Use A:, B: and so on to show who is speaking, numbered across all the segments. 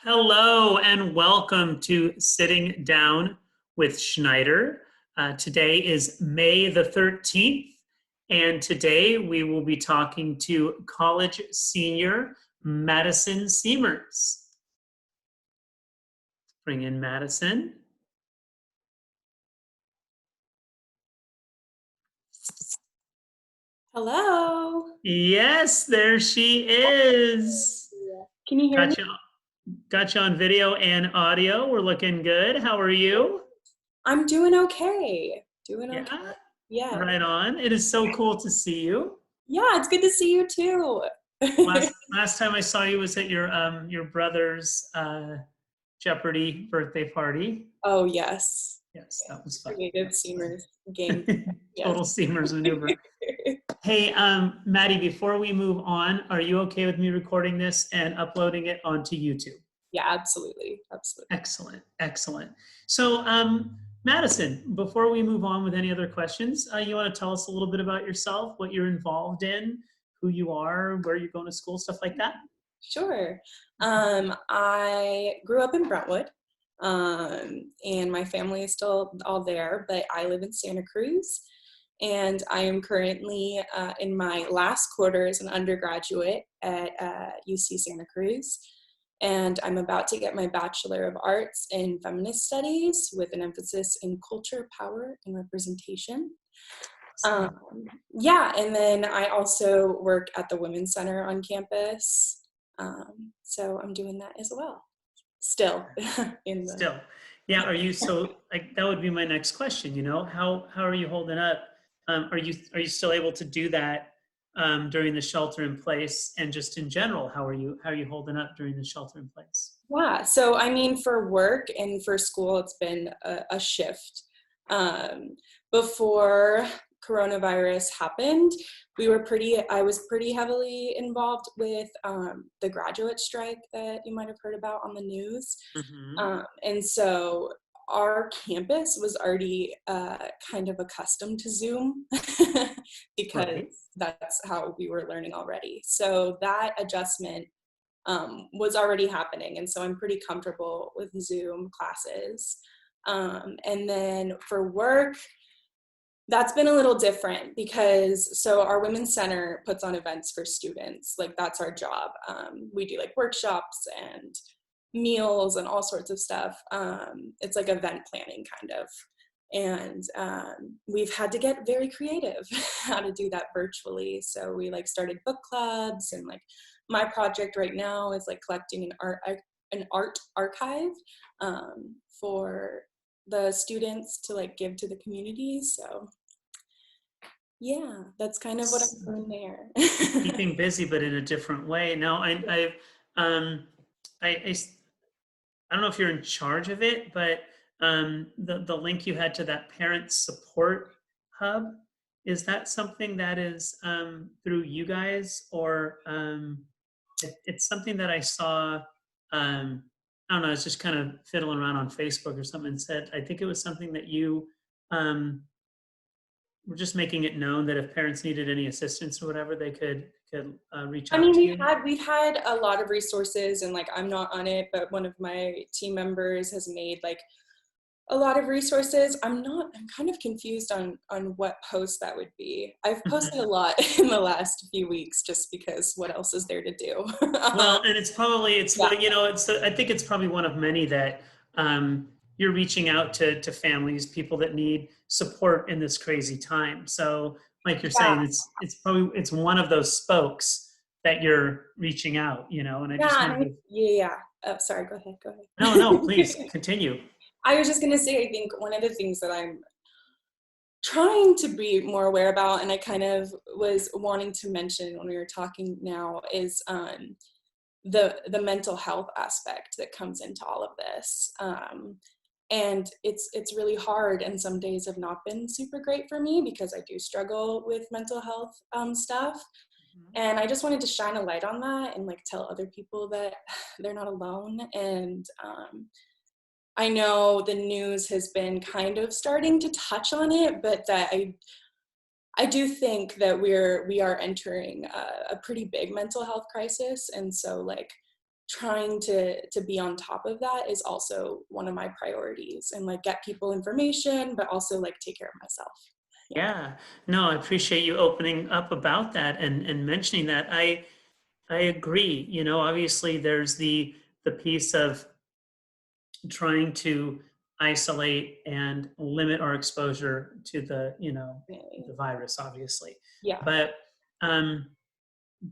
A: Hello and welcome to Sitting Down with Schneider. Today is May the 13th, and today we will be talking to college senior Madison Siemers. Bring in Madison.
B: Hello.
A: Yes, there she is.
B: Can you hear me?
A: Got you on video and audio. We're looking good. How are you?
B: I'm doing okay. Doing okay.
A: Yeah,
B: Yeah.
A: right on. It is so cool to see you.
B: Yeah, it's good to see you too.
A: Last time I saw you was at your brother's Jeopardy birthday party.
B: Oh, yes.
A: Yes, that was fun. That
B: Creative
A: was fun.
B: Siemers game. Yes.
A: Total Siemers maneuver. Hey, Maddie, before we move on, are you okay with me recording this and uploading it onto YouTube?
B: Yeah, absolutely. Absolutely.
A: Excellent, excellent. So, Madison, before we move on with any other questions, you want to tell us a little bit about yourself, what you're involved in, who you are, where you're going to school, stuff like that?
B: Sure. I grew up in Brentwood, and my family is still all there, but I live in Santa Cruz, and I am currently in my last quarter as an undergraduate at UC Santa Cruz, and I'm about to get my Bachelor of Arts in Feminist Studies with an emphasis in culture, power, and representation. Yeah, and then I also work at the Women's Center on campus. So I'm doing that as well. Still in the
A: Still, yeah. Are you so like that would be my next question? How are you holding up? Are you still able to do that during the shelter in place, and just in general, how are you holding up during the shelter in place?
B: Yeah, so I mean, for work and for school, it's been a shift. Um, Before coronavirus happened, I was pretty heavily involved with the graduate strike that you might have heard about on the news.
A: Mm-hmm.
B: And so our campus was already kind of accustomed to Zoom because
A: Right.
B: that's how we were learning already. So that adjustment was already happening. And so I'm pretty comfortable with Zoom classes. And then for work, that's been a little different because so our Women's Center puts on events for students. Like that's our job. We do like workshops and meals and all sorts of stuff. It's like event planning kind of. And we've had to get very creative how to do that virtually. So we like started book clubs, and like my project right now is like collecting an art archive for the students to like give to the community. So yeah, that's kind of what I'm doing there.
A: Keeping busy, but in a different way. Now, um, I don't know if you're in charge of it, but the link you had to that parent support hub, is that something that is through you guys, or it's something that I saw? I don't know. I was just kind of fiddling around on Facebook or something, and said I think it was something that you um, were just making it known that if parents needed any assistance or whatever, they could reach
B: I
A: out
B: mean,
A: to you.
B: we've had a lot of resources, and like I'm not on it, but one of my team members has made like a lot of resources. I'm kind of confused on what post that would be. I've posted a lot in the last few weeks just because what else is there to do?
A: Well, and it's
B: Yeah.
A: it's I think it's probably one of many that you're reaching out to families, people that need support in this crazy time. So, like you're
B: Yeah.
A: saying, it's one of those spokes that you're reaching out, and I
B: Yeah.
A: just wanted to.
B: Yeah. Oh, sorry, go ahead. Go
A: No, no,
B: ahead.
A: please continue.
B: I was just gonna say, I think one of the things that I'm trying to be more aware about, and I kind of was wanting to mention when we were talking now, is the mental health aspect that comes into all of this. And it's really hard, and some days have not been super great for me because I do struggle with mental health stuff. And I just wanted to shine a light on that and like tell other people that they're not alone. And I know the news has been kind of starting to touch on it, but that I do think that we are entering a pretty big mental health crisis. And so like trying to be on top of that is also one of my priorities, and like get people information, but also like take care of myself. Yeah.
A: Yeah. No, I appreciate you opening up about that and mentioning that. I agree. You know, obviously there's the piece of trying to isolate and limit our exposure to the, you know,
B: Definitely.
A: the virus, obviously.
B: Yeah.
A: But um,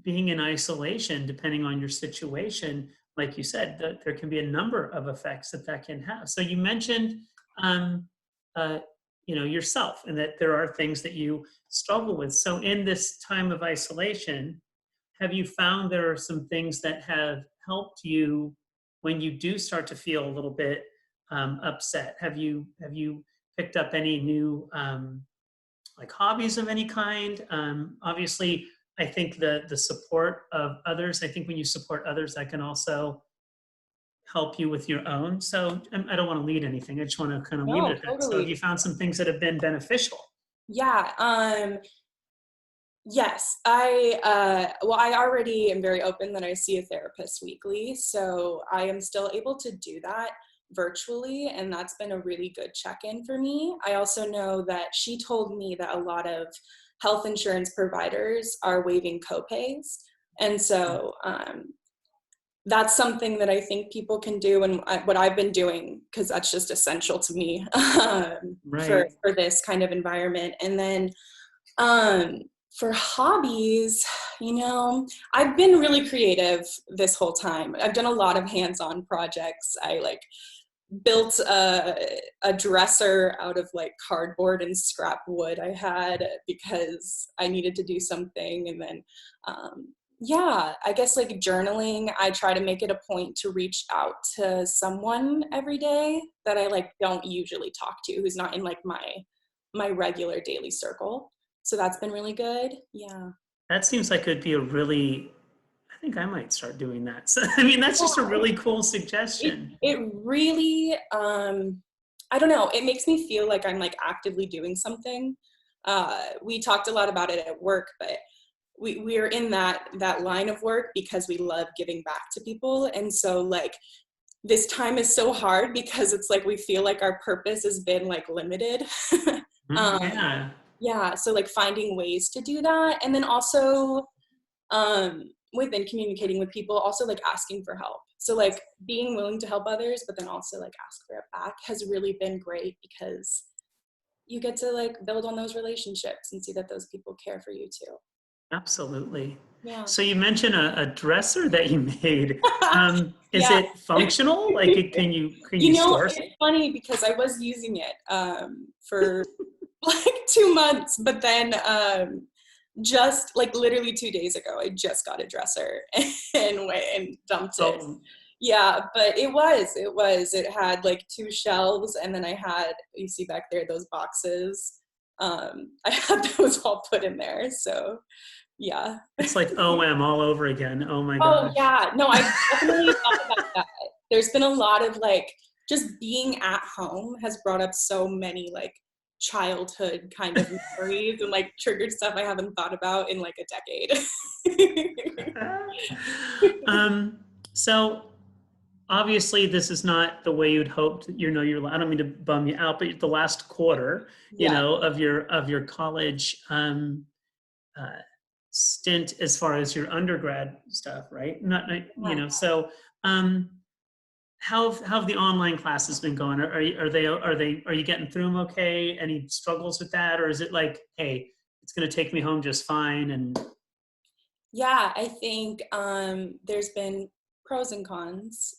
A: being in isolation, depending on your situation, like you said, there can be a number of effects that that can have. So you mentioned, um, uh, you know, yourself, and that there are things that you struggle with. So in this time of isolation, have you found there are some things that have helped you when you do start to feel a little bit upset? Have you picked up any new like hobbies of any kind? Obviously, I think the support of others. I think when you support others, that can also help you with your own. So I don't want to lead anything. I just want to kind of leave it
B: No,
A: at that. So have
B: totally.
A: you found some things that have been beneficial?
B: Yeah. Yes, well, I already am very open that I see a therapist weekly, so I am still able to do that virtually, and that's been a really good check-in for me. I also know that she told me that a lot of health insurance providers are waiving copays, and so that's something that I think people can do, and what I've been doing, because that's just essential to me
A: Right.
B: for this kind of environment. And then um, for hobbies, you know, I've been really creative this whole time. I've done a lot of hands-on projects. I like built a dresser out of like cardboard and scrap wood I had because I needed to do something. And then, yeah, I guess like journaling, I try to make it a point to reach out to someone every day that I like don't usually talk to, who's not in like my regular daily circle. So that's been really good. Yeah.
A: That seems like it'd be a really, I think I might start doing that. So, I mean, that's just a really cool suggestion.
B: It really, I don't know, it makes me feel like I'm like actively doing something. We talked a lot about it at work, but we're in that line of work because we love giving back to people. And so like this time is so hard because it's like we feel like our purpose has been like limited.
A: Yeah.
B: Yeah, so like finding ways to do that. And then also within communicating with people, also like asking for help. So like being willing to help others, but then also like ask for it back has really been great because you get to like build on those relationships and see that those people care for you too.
A: Absolutely.
B: Yeah.
A: So you mentioned a dresser that you made. Is
B: Yeah.
A: it functional? Like, can you
B: You know,
A: store
B: it's
A: some?
B: funny because I was using it for like 2 months, but then just like literally 2 days ago, I just got a dresser and went and dumped it.
A: Oh,
B: Yeah, but it had like 2 shelves, and then I had, you see back there, those boxes. I had those all put in there. So yeah.
A: it's like OM all over again. Oh my
B: Oh
A: gosh.
B: yeah, no, I definitely thought about that. There's been a lot of like, just being at home has brought up so many like childhood kind of memories and like triggered stuff I haven't thought about in like a decade.
A: um, so obviously this is not the way you'd hoped. You know, I don't mean to bum you out, but the last quarter, you
B: Yeah.
A: know, of your college uh, stint as far as your undergrad stuff, right? You know, so um, how have the online classes been going? Are you getting through them okay? Any struggles with that, or is it like, hey, it's going to take me home just fine? And
B: Yeah, I think there's been pros and cons.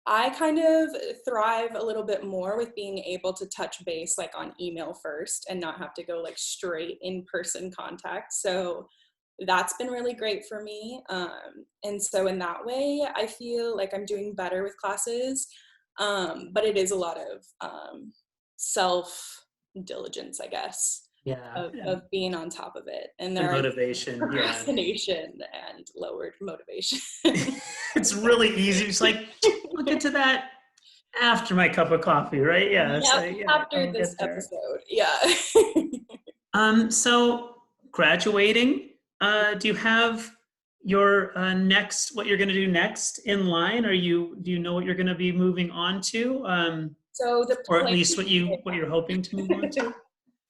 B: I kind of thrive a little bit more with being able to touch base like on email first and not have to go like straight in-person contact. So that's been really great for me. And so in that way, I feel like I'm doing better with classes. But it is a lot of self diligence, I guess,
A: yeah,
B: of being on top of it. And
A: and
B: there are
A: motivation, yeah.
B: procrastination and lowered motivation.
A: It's really easy. It's like, I'll get to that after my cup of coffee, right? Yeah, so
B: Yep,
A: yeah,
B: after
A: I'll
B: this
A: get there.
B: episode. Yeah.
A: So graduating, do you have your next, what you're going to do next in line? Do you know what you're going to be moving on to?
B: So the
A: Or at
B: plan,
A: least what you're hoping to move on to?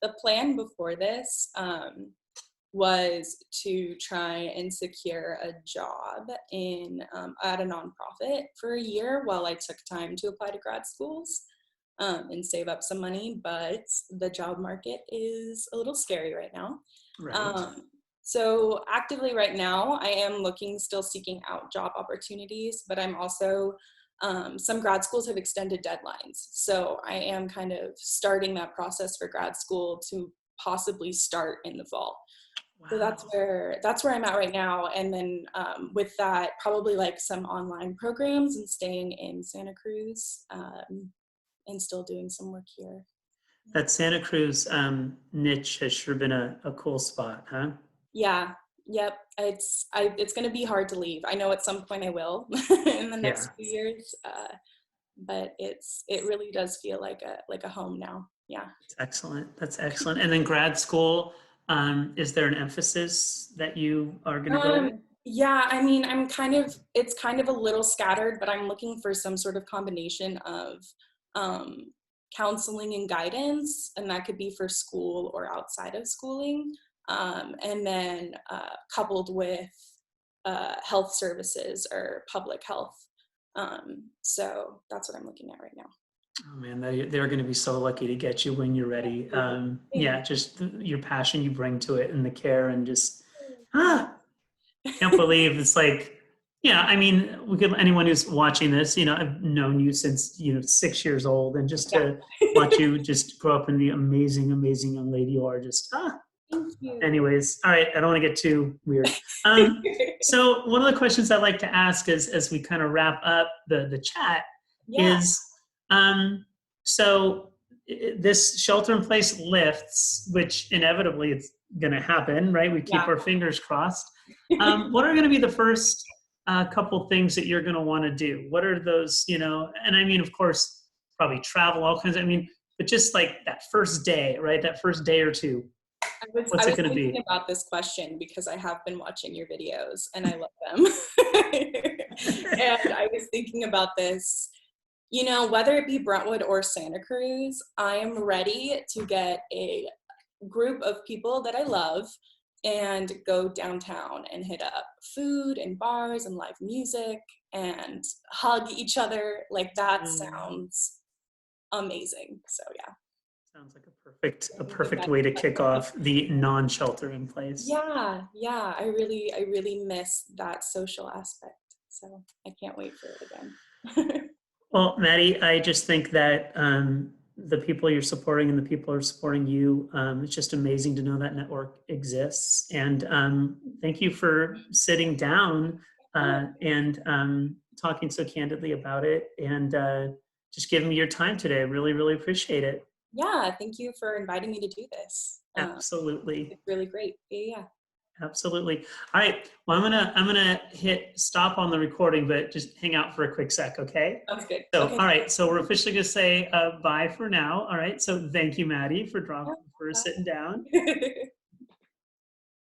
B: the plan before this was to try and secure a job in at a nonprofit for a year while I took time to apply to grad schools and save up some money. But the job market is a little scary right now.
A: Right.
B: So actively right now, I am still seeking out job opportunities, but I'm also, some grad schools have extended deadlines. So I am kind of starting that process for grad school to possibly start in the fall.
A: Wow.
B: So that's where I'm at right now. And then with that, probably like some online programs and staying in Santa Cruz and still doing some work here.
A: That Santa Cruz niche has sure been a cool spot, huh?
B: Yeah. Yep. It's going to be hard to leave. I know at some point I will in the next
A: Yeah.
B: few years, but it really does feel like a home now. Yeah.
A: That's excellent. That's excellent. And then grad school, is there an emphasis that you are going to go with?
B: Yeah, I mean, it's kind of a little scattered, but I'm looking for some sort of combination of um, counseling and guidance, and that could be for school or outside of schooling, and then coupled with health services or public health. So that's what I'm looking at right now.
A: Oh man, they're going to be so lucky to get you when you're ready. Yeah, just your passion you bring to it and the care and just, can't believe it's like, yeah, I mean, anyone who's watching this, I've known you since, 6 years old, and just
B: Yeah.
A: to watch you just grow up and the amazing, amazing young lady you are, just,
B: Thank you.
A: anyways, all right, I don't want to get too weird. So one of the questions I'd like to ask as we kind of wrap up the chat
B: Yeah.
A: is, so this shelter in place lifts, which inevitably it's going to happen, right? We keep our fingers crossed. What are going to be the first couple things that you're going to want to do? What are those, and I mean, of course, probably travel, all kinds of, but just like that first day, right? That first day or two. What's it going to be?
B: Thinking about this question because I have been watching your videos and I love them. And I was thinking about this, whether it be Brentwood or Santa Cruz, I am ready to get a group of people that I love and go downtown and hit up food and bars and live music and hug each other. Like that sounds amazing. So yeah.
A: Sounds like a perfect way to kick off the non-shelter in place.
B: Yeah. I really miss that social aspect. So I can't wait for it again.
A: Well, Maddie, I just think that the people you're supporting and the people who are supporting you, it's just amazing to know that network exists. And thank you for sitting down and talking so candidly about it and just giving me your time today. I really, really appreciate it.
B: Yeah, thank you for inviting me to do this.
A: Absolutely.
B: It's really great. Yeah.
A: Absolutely. All right. Well, I'm gonna hit stop on the recording, but just hang out for a quick sec, okay?
B: Sounds good.
A: So,
B: okay.
A: All right. So we're officially gonna say bye for now. All right. So thank you, Maddie, for sitting down.